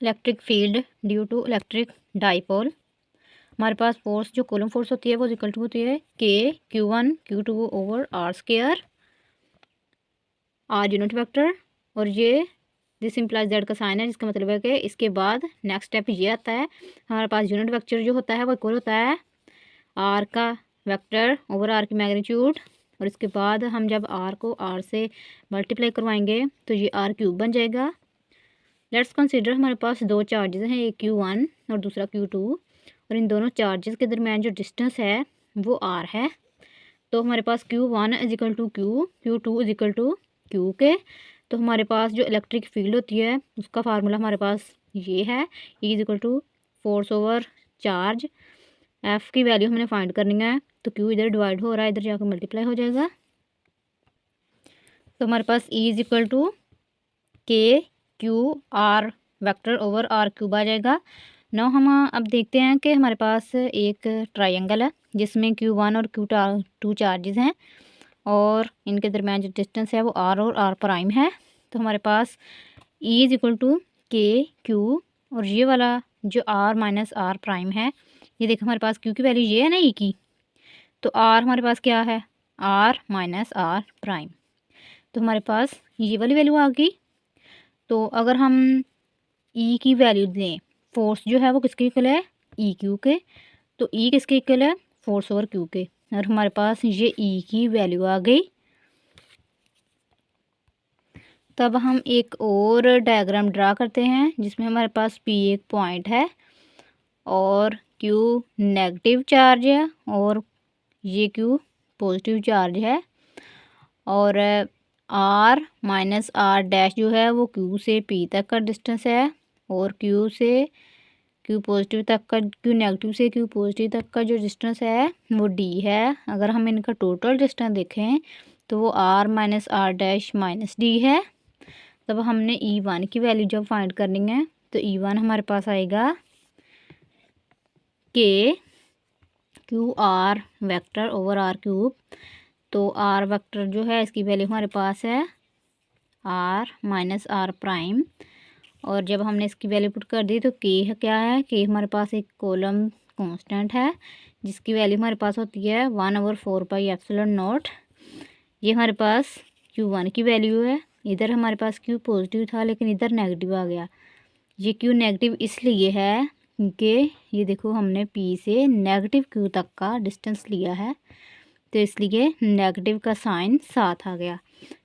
Electric field due to electric dipole. हमारे पास force जो कूलम फोर्स होती है वो इक्वल टू होती है k Q1 Q2 over r square, r unit vector. और ये दिस इम्प्लाइज दैट का साइन है, जिसका मतलब है कि इसके बाद नेक्स्ट स्टेप ये आता है, हमारे पास यूनिट वेक्टर जो होता है वो इक्वल होता है आर का वेक्टर ओवर आर की मैग्नीट्यूड। और इसके बाद हम जब आर को आर से मल्टीप्लाई करवाएंगे तो ये आर क्यूब बन जाएगा। लेट्स कंसीडर हमारे पास दो चार्जेस हैं, एक Q1 और दूसरा Q2, और इन दोनों चार्जेस के दरमियान जो डिस्टेंस है वो आर है। तो हमारे पास Q1 is equal to Q, Q2 is equal to Q के। तो हमारे पास जो इलेक्ट्रिक फील्ड होती है उसका फार्मूला हमारे पास ये है, E is equal to force over charge. F की वैल्यू हमने फाइंड करनी है, तो Q इधर डिवाइड हो रहा है, इधर जाकर मल्टीप्लाई हो जाएगा। तो हमारे पास E is equal to K Q R vector over are cube आ जाएगा। नाउ हम अब देखते हैं कि हमारे पास एक ट्रायंगल है जिसमें Q1 और Q2 चार्जेस हैं और इनके दरमियान जो डिस्टेंस है वो आर और आर प्राइम है। तो हमारे पास E is equal to K Q, और ये वाला जो आर माइनस आर प्राइम है, ये देखो हमारे पास क्यू की वैल्यू ये है ना E की, तो आर हमारे पास क्या है, आर माइनस आर प्राइम। तो हमारे पास ये वाली वैल्यू आ गई। तो अगर हम E की वैल्यू दें, फोर्स जो है वो किसके इक्वल है, ई क्यू के, तो E किसके इक्वल है, फोर्स ओवर क्यू के, और हमारे पास ये E की वैल्यू आ गई। तब हम एक और डायग्राम ड्रा करते हैं जिसमें हमारे पास P एक पॉइंट है और Q नेगेटिव चार्ज है और ये Q पॉजिटिव चार्ज है, और R माइनस आर डैश जो है वो Q से P तक का डिस्टेंस है, और Q से Q पॉजिटिव तक का, Q नेगेटिव से Q पॉजिटिव तक का जो डिस्टेंस है वो D है। अगर हम इनका टोटल डिस्टेंस देखें तो वो R minus r dash minus D है। तब हमने E1 की वैल्यू जब फाइंड करनी है तो E1 हमारे पास आएगा k Q R vector over are cube. तो आर वेक्टर जो है इसकी वैल्यू हमारे पास है आर माइनस आर प्राइम, और जब हमने इसकी वैल्यू पुट कर दी तो के क्या है, के हमारे पास एक कॉलम कांस्टेंट है जिसकी वैल्यू हमारे पास होती है 1/4πε0। ये हमारे पास Q1 की वैल्यू है। इधर हमारे पास Q पॉजिटिव था लेकिन इधर नेगेटिव आ गया। ये Q नेगेटिव इसलिए है क्योंकि ये देखो हमने P से नेगेटिव Q तक का डिस्टेंस लिया है, तो इसलिए नेगेटिव का साइन साथ आ गया।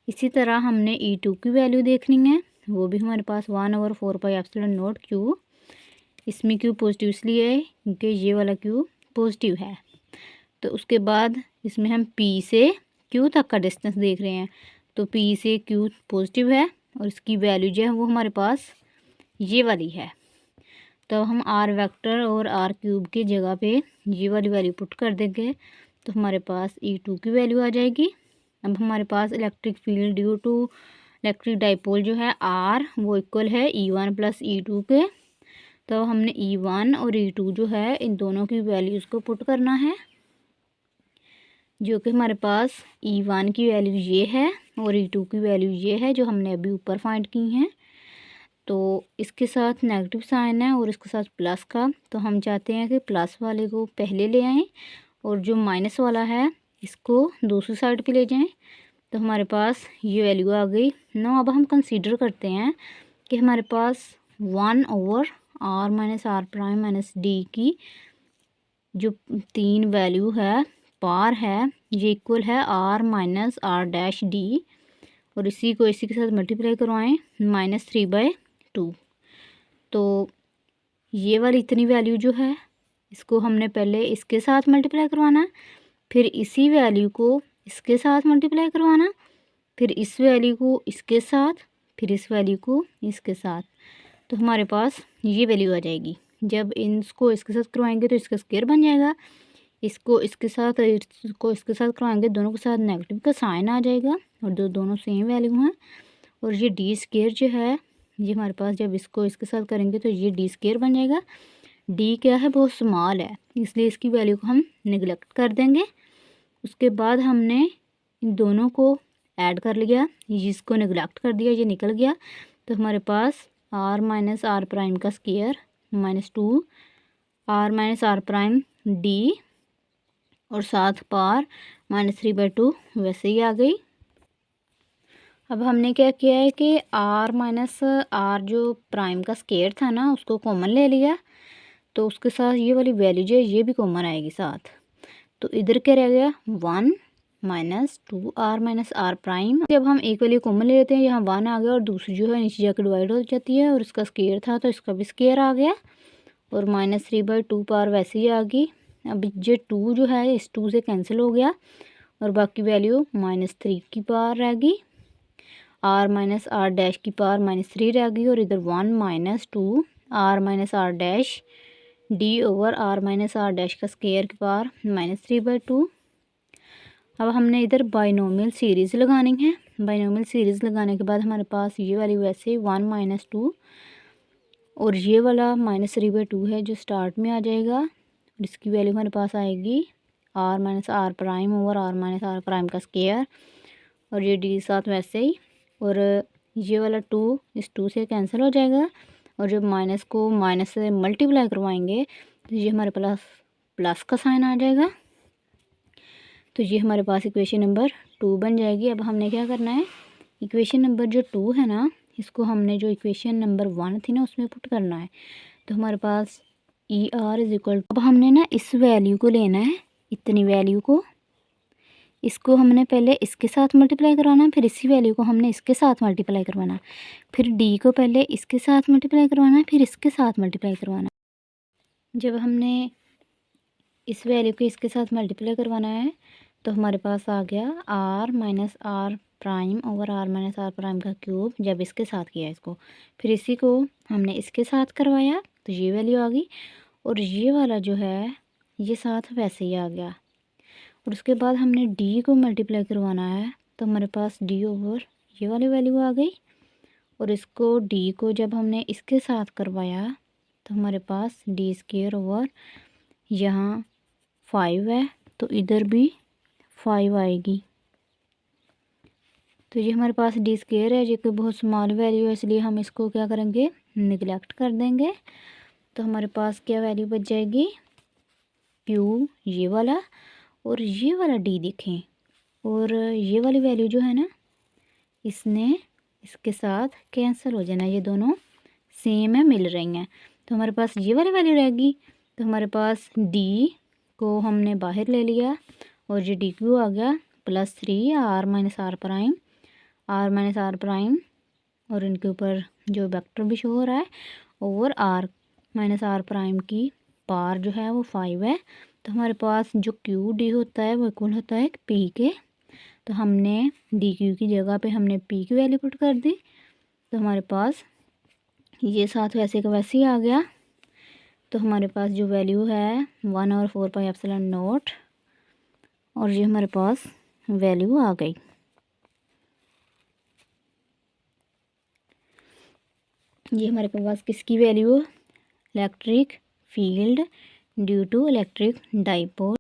इसी तरह हमने E2 की वैल्यू देखनी है, वो भी हमारे पास 1/4πε0 Q। इसमें Q पॉजिटिव इसलिए है क्योंकि ये वाला Q पॉजिटिव है। तो उसके बाद इसमें हम P से Q तक का डिस्टेंस देख रहे हैं, तो P से Q पॉजिटिव है और इसकी वैल्यू जो है वो हमारे पास ये वाली है। तो हम आर वेक्टर और आर क्यूब की जगह पे ये वाली वैल्यू पुट कर देंगे तो हमारे पास E2 की वैल्यू आ जाएगी। अब हमारे पास electric field due to electric dipole जो है आर वो इक्वल है E1 प्लस E2 के। तो हमने E1 और E2 जो है इन दोनों की वैल्यूज़ को पुट करना है, जो कि हमारे पास E1 की वैल्यू ये है और E2 की वैल्यू ये है जो हमने अभी ऊपर फाइंड की हैं। तो इसके साथ नेगेटिव साइन है और इसके साथ प्लस का, तो हम चाहते हैं कि प्लस वाले को पहले ले आएँ और जो माइनस वाला है इसको दूसरी साइड पे ले जाएं। तो हमारे पास ये वैल्यू आ गई। नो अब हम कंसीडर करते हैं कि हमारे पास 1/r minus r prime minus d की जो तीन वैल्यू है पार है, ये इक्वल है r minus r dash d, और इसी को इसी के साथ मल्टीप्लाई करवाएं -3/2। तो ये वाली इतनी वैल्यू जो है इसको हमने पहले इसके साथ मल्टीप्लाई करवाना, फिर इसी वैल्यू को इसके साथ मल्टीप्लाई करवाना, फिर इस वैल्यू को इसके साथ, फिर इस वैल्यू को इसके साथ। तो हमारे पास ये वैल्यू आ जाएगी। जब इसको इसके साथ करवाएंगे तो इसका स्क्वायर बन जाएगा, इसको इसके साथ इसको इसके साथ करवाएंगे दोनों के साथ नेगेटिव का साइन आ जाएगा, और दोनों सेम वैल्यू हैं। और ये डी स्क्वायर जो है ये हमारे पास जब इसको इसके साथ करेंगे तो ये डी स्क्वायर बन जाएगा। डी क्या है, बहुत स्मॉल है, इसलिए इसकी वैल्यू को हम निगलेक्ट कर देंगे। उसके बाद हमने इन दोनों को ऐड कर लिया, इसको निगलेक्ट कर दिया, ये निकल गया। तो हमारे पास आर माइनस आर प्राइम का square minus 2 r minus r prime d और साथ पार -3/2 वैसे ही आ गई। अब हमने क्या किया है कि आर माइनस आर जो प्राइम का स्क्वायर था ना उसको कॉमन ले लिया, तो उसके साथ ये वाली वैल्यू जो है ये भी कॉमन आएगी साथ। तो इधर क्या रह गया 1 minus 2 r minus r prime. जब हम एक वैल्यू कॉमन ले लेते हैं यहाँ 1 आ गया और दूसरी जो है नीचे जाकर डिवाइड हो जाती है और इसका स्क्वायर था तो इसका भी स्क्वायर आ गया और -3/2 पार वैसे ही आ गई। अब ये 2 जो है इस 2 से कैंसिल हो गया और बाकी वैल्यू -3 की पार रह गई। आर माइनस आर डैश की पार -3 रह गई और इधर 1 minus 2 r minus r dash d over r minus r dash का स्क्वायर की पार -3/2। अब हमने इधर बाइनोमियल सीरीज़ लगानी है। बाइनोमियल सीरीज़ लगाने के बाद हमारे पास ये वाली वैसे 1 माइनस 2 और ये वाला -3/2 है जो स्टार्ट में आ जाएगा और इसकी वैल्यू हमारे पास आएगी r minus r prime over r minus r prime का स्क्वायर और ये डी साथ वैसे ही और ये वाला 2 इस 2 से कैंसिल हो जाएगा और जब माइनस को माइनस से मल्टीप्लाई करवाएंगे तो ये हमारे पास प्लस का साइन आ जाएगा। तो ये हमारे पास इक्वेशन नंबर 2 बन जाएगी। अब हमने क्या करना है, इक्वेशन नंबर जो 2 है ना इसको हमने जो इक्वेशन नंबर 1 थी ना उसमें पुट करना है। तो हमारे पास ई आर इज इक्वल, अब हमने ना इस वैल्यू को लेना है, इतनी वैल्यू को, इसको हमने पहले इसके साथ मल्टीप्लाई करवाना, फिर इसी वैल्यू को हमने इसके साथ मल्टीप्लाई करवाना, फिर डी को पहले इसके साथ मल्टीप्लाई करवाना, फिर इसके साथ मल्टीप्लाई करवाना। जब हमने इस वैल्यू को इसके साथ मल्टीप्लाई करवाना है तो हमारे पास आ गया r minus r prime over r minus r prime का क्यूब। जब इसके साथ किया इसको, फिर इसी को हमने इसके साथ करवाया तो ये वैल्यू आ गई और ये वाला जो है ये साथ वैसे ही आ गया और उसके बाद हमने डी को मल्टीप्लाई करवाना है तो हमारे पास डी ओवर ये वाली वैल्यू आ गई और इसको डी को जब हमने इसके साथ करवाया तो हमारे पास डी स्क्वायर ओवर यहाँ 5 है तो इधर भी 5 आएगी। तो ये हमारे पास डी स्क्वायर है जो कि बहुत स्मॉल वैल्यू है इसलिए हम इसको क्या करेंगे निगलेक्ट कर देंगे। तो हमारे पास क्या वैल्यू बच जाएगी क्यू ये वाला और ये वाला डी देखें और ये वाली वैल्यू जो है ना इसने इसके साथ कैंसिल हो जाना, ये दोनों सेम है मिल रही हैं तो हमारे पास ये वाली वैल्यू रहेगी। तो हमारे पास डी को हमने बाहर ले लिया और ये डी क्यू आ गया +3 आर माइनस आर प्राइम और इनके ऊपर जो वेक्टर भी शो हो रहा है over r minus r prime की पार जो है वो 5 है। तो हमारे पास जो क्यू डी होता है वो इक्वल होता है पी के, तो हमने डी क्यू की जगह पे हमने पी की वैल्यू पुट कर दी तो हमारे पास ये साथ वैसे का वैसे ही आ गया। तो हमारे पास जो वैल्यू है 1/4πε0 और ये हमारे पास वैल्यू आ गई। ये हमारे पास किसकी value, electric field due to electric dipole.